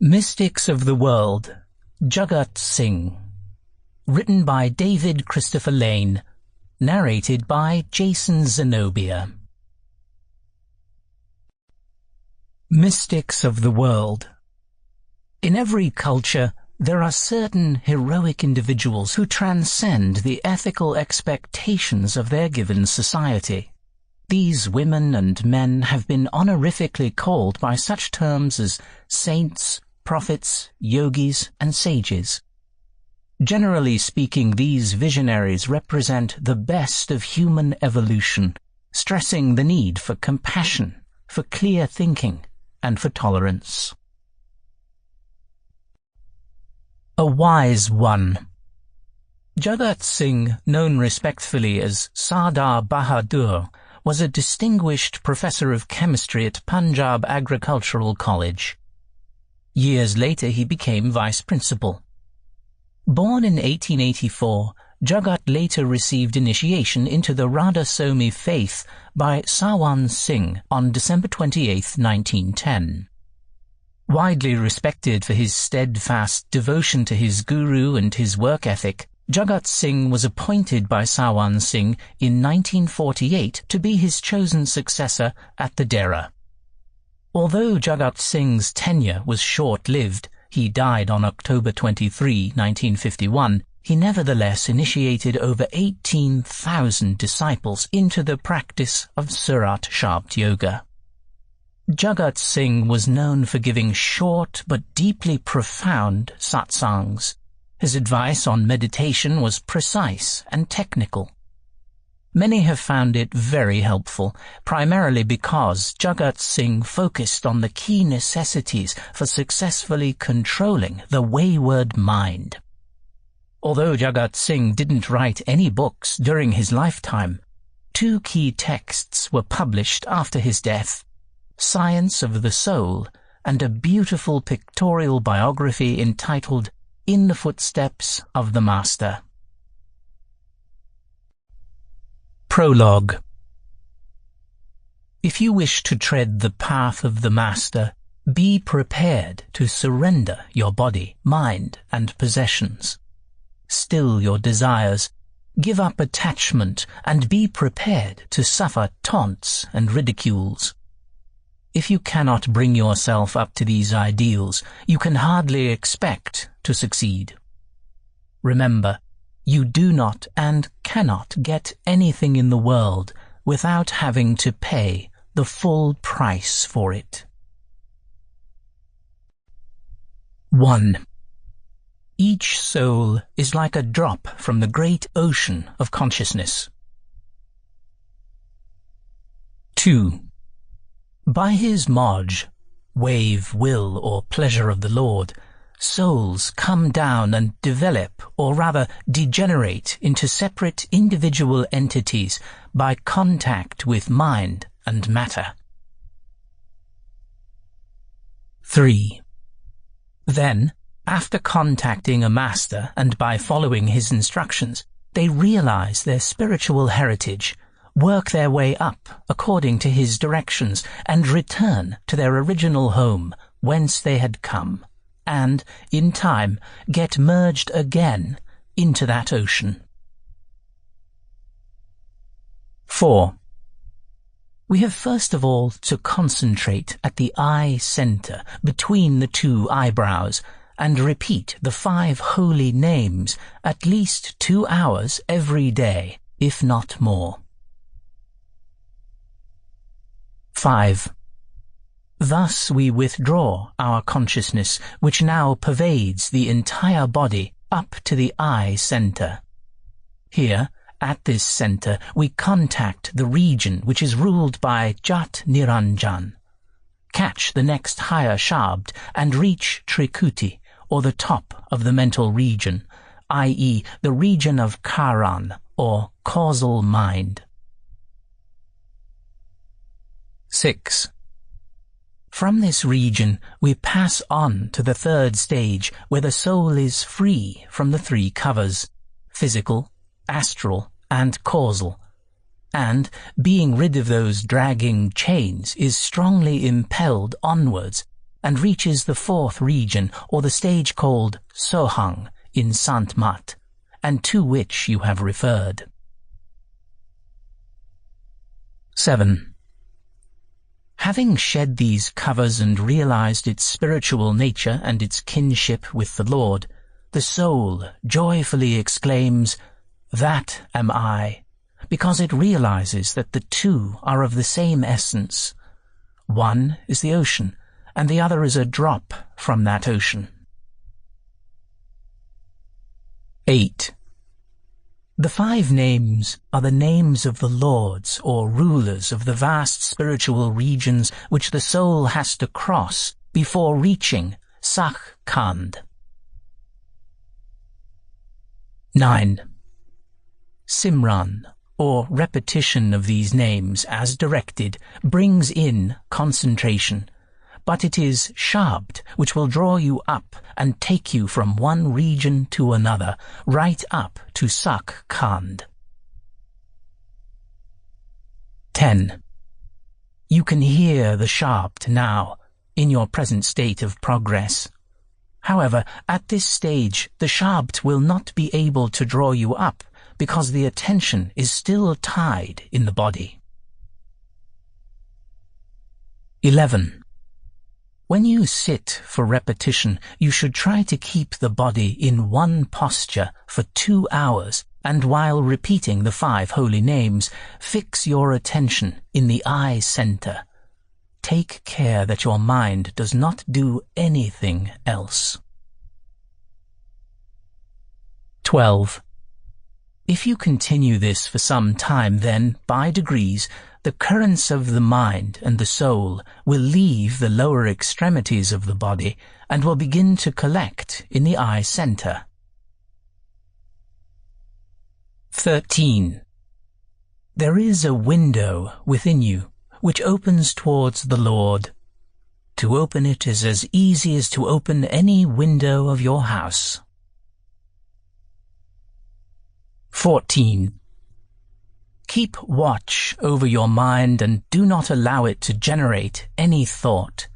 Mystics of the World, Jagat Singh. Written by David Christopher Lane. Narrated by Jason Zenobia. Mystics of the World. In every culture, there are certain heroic individuals who transcend the ethical expectations of their given society. These women and men have been honorifically called by such terms as saints, prophets, yogis, and sages. Generally speaking, these visionaries represent the best of human evolution, stressing the need for compassion, for clear thinking, and for tolerance. A Wise One. Jagat Singh, known respectfully as Sardar Bahadur, was a distinguished professor of chemistry at Punjab Agricultural College. Years later he became vice principal. Born in 1884, Jagat later received initiation into the Radha Somi faith by Sawan Singh on December 28, 1910. Widely respected for his steadfast devotion to his guru and his work ethic, Jagat Singh was appointed by Sawan Singh in 1948 to be his chosen successor at the Dera. Although Jagat Singh's tenure was short-lived, he died on October 23, 1951, he nevertheless initiated over 18,000 disciples into the practice of Surat Shabd Yoga. Jagat Singh was known for giving short but deeply profound satsangs. His advice on meditation was precise and technical. Many have found it very helpful, primarily because Jagat Singh focused on the key necessities for successfully controlling the wayward mind. Although Jagat Singh didn't write any books during his lifetime, two key texts were published after his death: Science of the Soul and a beautiful pictorial biography entitled In the Footsteps of the Master. Prologue. If you wish to tread the path of the Master, be prepared to surrender your body, mind, and possessions. Still your desires, give up attachment, and be prepared to suffer taunts and ridicules. If you cannot bring yourself up to these ideals, you can hardly expect to succeed. Remember, you do not and cannot get anything in the world without having to pay the full price for it. 1. Each soul is like a drop from the great ocean of consciousness. 2. By his Moj, wave, will, or pleasure of the Lord, souls come down and develop, or rather degenerate, into separate individual entities by contact with mind and matter. 3. Then, after contacting a master and by following his instructions, they realize their spiritual heritage, work their way up according to his directions, and return to their original home whence they had come, and, in time, get merged again into that ocean. 4. We have first of all to concentrate at the eye center between the two eyebrows and repeat the 5 holy names at least 2 hours every day, if not more. 5. Thus we withdraw our consciousness, which now pervades the entire body, up to the eye center. Here, at this center, we contact the region which is ruled by Jat Niranjan, catch the next higher shabd, and reach Trikuti, or the top of the mental region, i.e. the region of Karan, or causal mind. 6. From this region, we pass on to the 3rd stage, where the soul is free from the 3 covers, physical, astral, and causal, and, being rid of those dragging chains, is strongly impelled onwards and reaches the fourth region, or the stage called Sohang in Sant Mat, and to which you have referred. 7. Having shed these covers and realized its spiritual nature and its kinship with the Lord, the soul joyfully exclaims, "That am I," because it realizes that the two are of the same essence. One is the ocean, and the other is a drop from that ocean. 8. The 5 names are the names of the lords or rulers of the vast spiritual regions which the soul has to cross before reaching Sakh Khand. 9. Simran, or repetition of these names as directed, brings in concentration, but it is shabd which will draw you up and take you from one region to another, right up to Sakh Khand. 10. You can hear the shabd now, in your present state of progress. However, at this stage, the shabd will not be able to draw you up, because the attention is still tied in the body. 11. When you sit for repetition, you should try to keep the body in one posture for 2 hours, and while repeating the 5 holy names, fix your attention in the eye center. Take care that your mind does not do anything else. 12. If you continue this for some time, then, by degrees, the currents of the mind and the soul will leave the lower extremities of the body and will begin to collect in the eye center. 13. There is a window within you which opens towards the Lord. To open it is as easy as to open any window of your house. 14. Keep watch over your mind and do not allow it to generate any thought.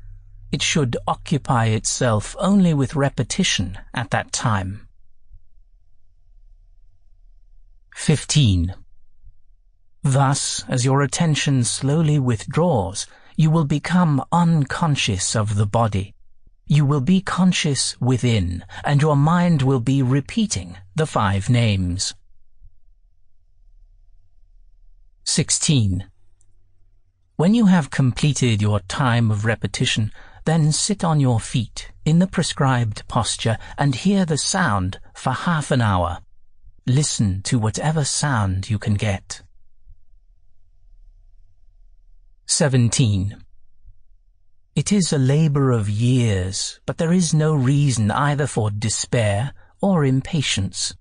It should occupy itself only with repetition at that time. 15. Thus, as your attention slowly withdraws, you will become unconscious of the body. You will be conscious within, and your mind will be repeating the 5 names. 16. When you have completed your time of repetition, then sit on your feet in the prescribed posture and hear the sound for half an hour. Listen to whatever sound you can get. 17. It is a labor of years, but there is no reason either for despair or impatience.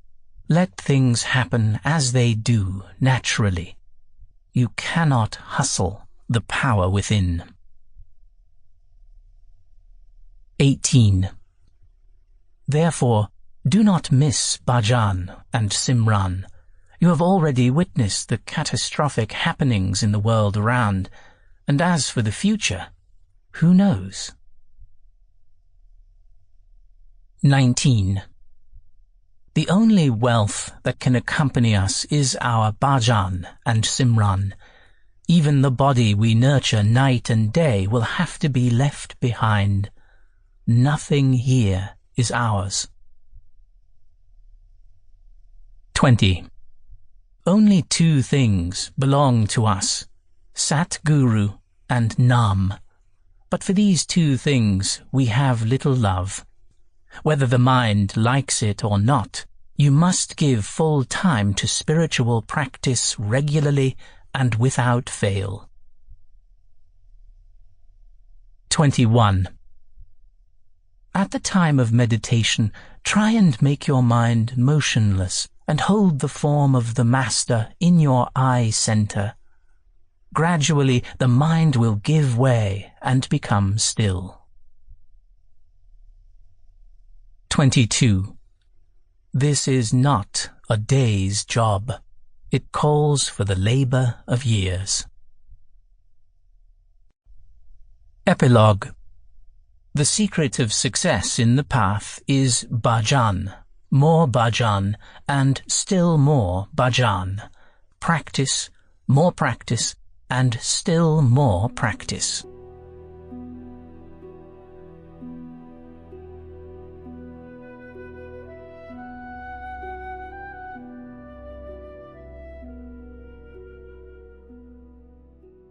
Let things happen as they do naturally. You cannot hustle the power within. 18. Therefore, do not miss bhajan and simran. You have already witnessed the catastrophic happenings in the world around, and as for the future, who knows? 19. The only wealth that can accompany us is our bhajan and simran. Even the body we nurture night and day will have to be left behind. Nothing here is ours. 20. Only 2 things belong to us, Sat Guru and Nam. But for these 2 things we have little love. Whether the mind likes it or not, you must give full time to spiritual practice regularly and without fail. 21. At the time of meditation, try and make your mind motionless and hold the form of the Master in your eye center. Gradually, the mind will give way and become still. 22. This is not a day's job. It calls for the labor of years. Epilogue. The secret of success in the path is bhajan, more bhajan, and still more bhajan. Practice, more practice, and still more practice.